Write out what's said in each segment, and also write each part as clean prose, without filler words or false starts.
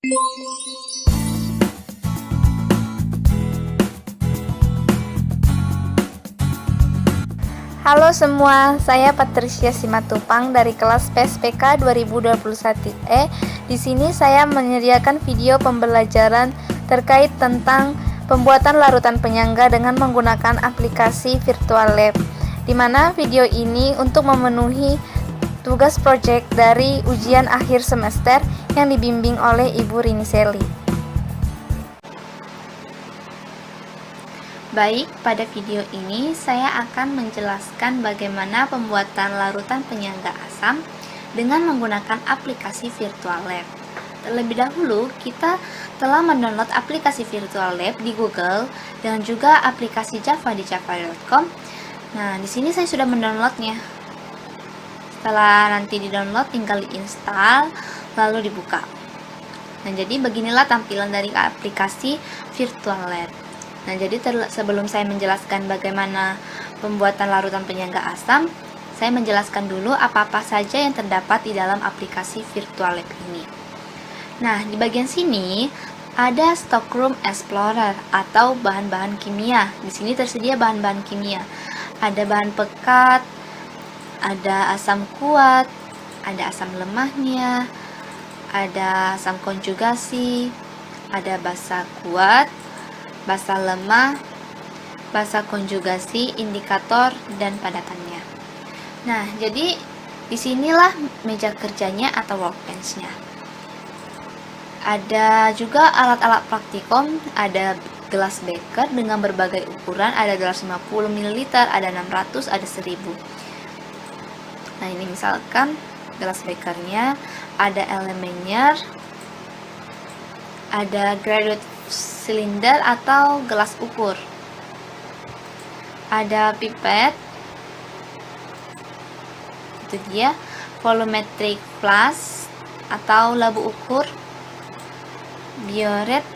Halo semua, saya Patricia Simatupang dari kelas PSPK 2021E. Di sini saya menyediakan video pembelajaran terkait tentang pembuatan larutan penyangga dengan menggunakan aplikasi Virtual Lab. Di mana video ini untuk memenuhi tugas proyek dari ujian akhir semester yang dibimbing oleh Ibu Rini Seli. Baik, pada video ini saya akan menjelaskan bagaimana pembuatan larutan penyangga asam dengan menggunakan aplikasi Virtual Lab. Terlebih dahulu, kita telah mendownload aplikasi Virtual Lab di Google dan juga aplikasi Java di java.com. Nah, di sini saya sudah mendownloadnya. Setelah nanti di-download, tinggal diinstal, lalu dibuka. Nah, jadi beginilah tampilan dari aplikasi Virtual Lab. Nah, jadi sebelum saya menjelaskan bagaimana pembuatan larutan penyangga asam, saya menjelaskan dulu apa-apa saja yang terdapat di dalam aplikasi Virtual Lab ini. Nah, di bagian sini ada Stockroom Explorer atau bahan-bahan kimia. Di sini tersedia bahan-bahan kimia. Ada bahan pekat, ada asam kuat, ada asam lemahnya, ada asam konjugasi, ada basa kuat, basa lemah, basa konjugasi, indikator, dan padatannya. Nah, jadi disinilah meja kerjanya atau workbench-nya. Ada juga alat-alat praktikum, ada gelas beker dengan berbagai ukuran, ada gelas 50 ml, ada 600, ada 1000. Nah, ini misalkan gelas bekernya, ada elemennya, ada graduate silinder atau gelas ukur, ada pipet, itu dia, volumetric flask atau labu ukur, biuret,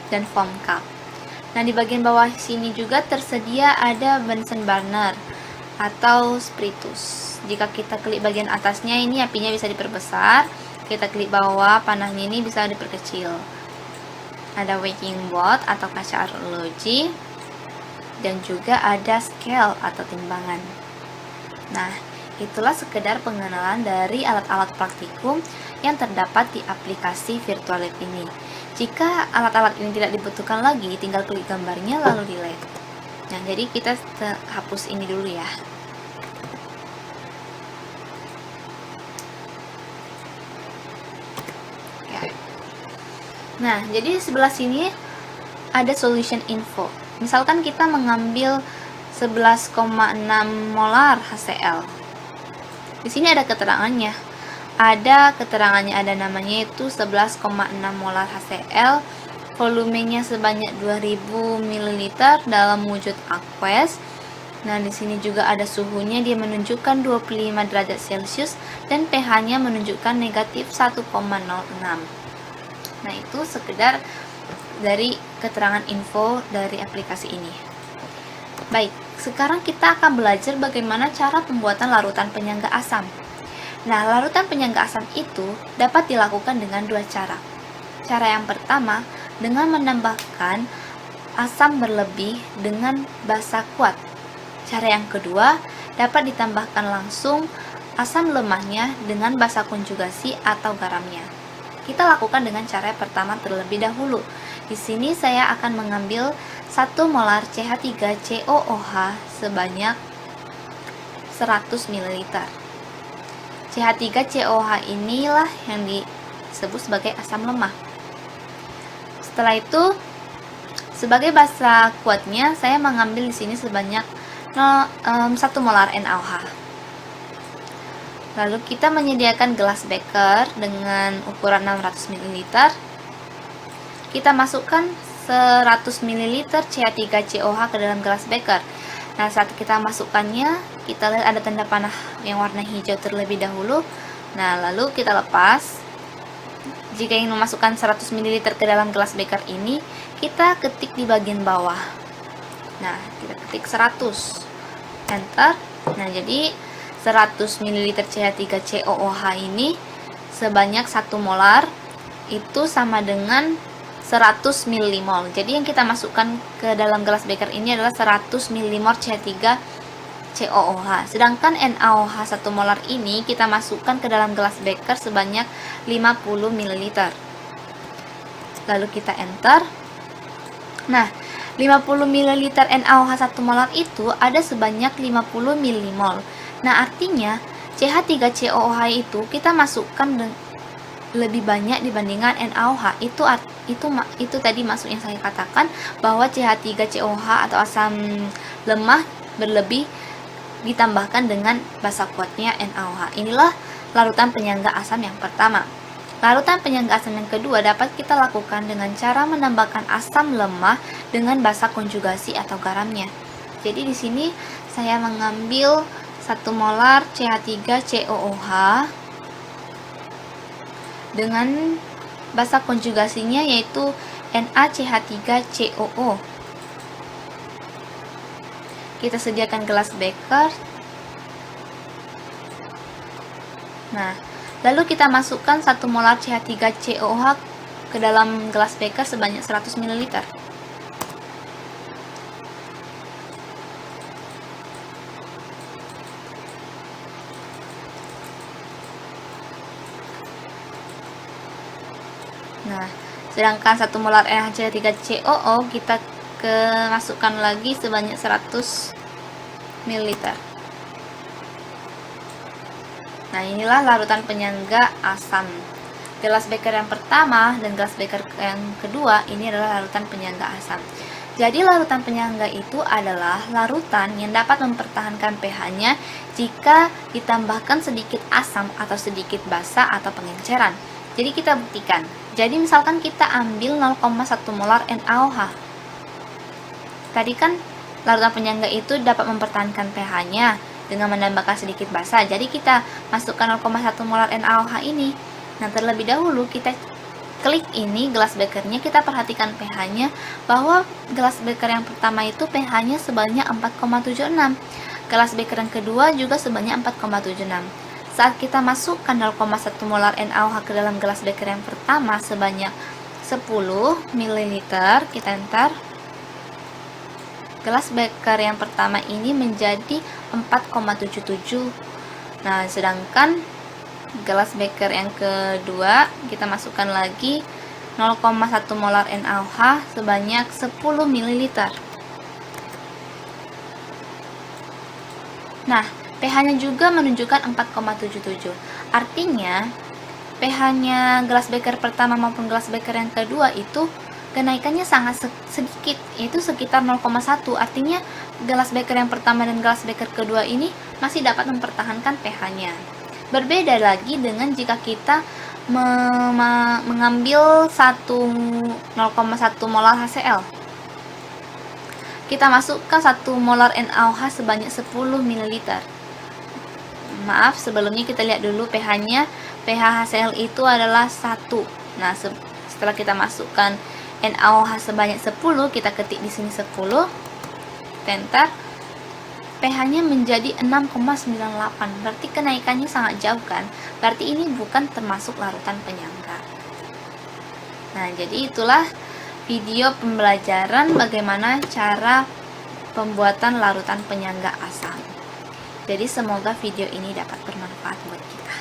dan foam cup. Nah, di bagian bawah sini juga tersedia ada Bunsen burner atau spiritus. Jika kita klik bagian atasnya, ini apinya bisa diperbesar. Kita klik bawah, panahnya ini bisa diperkecil. Ada weighing board atau kaca arloji, dan juga ada scale atau timbangan. Nah, itulah sekedar pengenalan dari alat-alat praktikum yang terdapat di aplikasi Virtual Lab ini. Jika alat-alat ini tidak dibutuhkan lagi, tinggal klik gambarnya lalu delete. Nah, jadi kita hapus ini dulu ya. Nah, jadi sebelah sini ada solution info. Misalkan kita mengambil 11,6 molar HCl. Di sini ada keterangannya. Ada keterangannya, ada namanya itu 11,6 molar HCl. Volumenya sebanyak 2000 ml dalam wujud aqueous. Nah, di sini juga ada suhunya, dia menunjukkan 25 derajat Celcius dan pH-nya menunjukkan negatif 1,06. Nah, itu sekedar dari keterangan info dari aplikasi ini. Baik, sekarang kita akan belajar bagaimana cara pembuatan larutan penyangga asam. Nah, larutan penyangga asam itu dapat dilakukan dengan dua cara. Cara yang pertama, dengan menambahkan asam berlebih dengan basa kuat. Cara yang kedua, dapat ditambahkan langsung asam lemahnya dengan basa konjugasi atau garamnya. Kita lakukan dengan cara pertama terlebih dahulu. Di sini saya akan mengambil 1 molar CH3COOH sebanyak 100 ml. CH3COOH inilah yang disebut sebagai asam lemah. Setelah itu, sebagai basa kuatnya, saya mengambil di sini sebanyak 1 molar NaOH. Lalu kita menyediakan gelas beker dengan ukuran 600 ml. Kita masukkan 100 ml CH3COOH ke dalam gelas beker. Nah, saat kita masukkannya, kita lihat ada tanda panah yang warna hijau terlebih dahulu. Nah, lalu kita lepas. Jika ingin memasukkan 100 ml ke dalam gelas beker ini, kita ketik di bagian bawah. Nah, kita ketik 100. Enter. Nah, jadi 100 ml CH3COOH ini sebanyak 1 molar itu sama dengan 100 milimol. Jadi yang kita masukkan ke dalam gelas beker ini adalah 100 milimol CH3COOH. Sedangkan NaOH 1 molar ini kita masukkan ke dalam gelas beker sebanyak 50 ml. Lalu kita enter. Nah, 50 ml NaOH 1 molar itu ada sebanyak 50 milimol. Nah, artinya CH3COOH itu kita masukkan lebih banyak dibandingkan NaOH. Itu tadi maksud yang saya katakan, bahwa CH3COOH atau asam lemah berlebih ditambahkan dengan basa kuatnya NaOH. Inilah larutan penyangga asam yang pertama. Larutan penyangga asam yang kedua dapat kita lakukan dengan cara menambahkan asam lemah dengan basa konjugasi atau garamnya. Jadi di sini saya mengambil 1 molar CH3COOH dengan basa konjugasinya yaitu NaCH3COO. Kita sediakan gelas beker. Nah, lalu kita masukkan 1 molar CH3COOH ke dalam gelas beker sebanyak 100 ml. Nah, sedangkan 1 molar NaCH3COO kita masukkan lagi sebanyak 100 ml. Nah, inilah larutan penyangga asam. Gelas beker yang pertama dan gelas beker yang kedua ini adalah larutan penyangga asam. Jadi larutan penyangga itu adalah larutan yang dapat mempertahankan pH-nya jika ditambahkan sedikit asam atau sedikit basa atau pengenceran. Jadi kita buktikan. Jadi misalkan kita ambil 0,1 molar NaOH. Tadi kan larutan penyangga itu dapat mempertahankan pH-nya dengan menambahkan sedikit basa. Jadi kita masukkan 0,1 molar NaOH ini. Nah, terlebih dahulu kita klik ini gelas bekernya, kita perhatikan pH-nya, bahwa gelas beker yang pertama itu pH-nya sebanyak 4,76. Gelas beker yang kedua juga sebanyak 4,76. Saat kita masukkan 0,1 molar NaOH ke dalam gelas beker yang pertama sebanyak 10 ml, kita enter. Gelas beker yang pertama ini menjadi 4,77. Nah, sedangkan gelas beker yang kedua kita masukkan lagi 0,1 molar NaOH sebanyak 10 ml. Nah, pH-nya juga menunjukkan 4,77. Artinya, pH-nya gelas beker pertama maupun gelas beker yang kedua itu kenaikannya sangat sedikit, yaitu sekitar 0,1. Artinya, gelas beker yang pertama dan gelas beker kedua ini masih dapat mempertahankan pH-nya. Berbeda lagi dengan jika kita mengambil 0,1 molar HCl. Kita masukkan 1 molar NaOH sebanyak 10 ml. Maaf, sebelumnya kita lihat dulu pH-nya. pH HCl itu adalah 1. Nah, setelah kita masukkan NaOH sebanyak 10, kita ketik di sini 10. Enter. pH-nya menjadi 6,98. Berarti kenaikannya sangat jauh kan? Berarti ini bukan termasuk larutan penyangga. Nah, jadi itulah video pembelajaran bagaimana cara pembuatan larutan penyangga asam. Jadi semoga video ini dapat bermanfaat buat kita.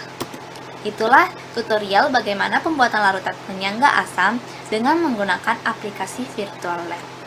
Itulah tutorial bagaimana pembuatan larutan penyangga asam dengan menggunakan aplikasi Virtual Lab.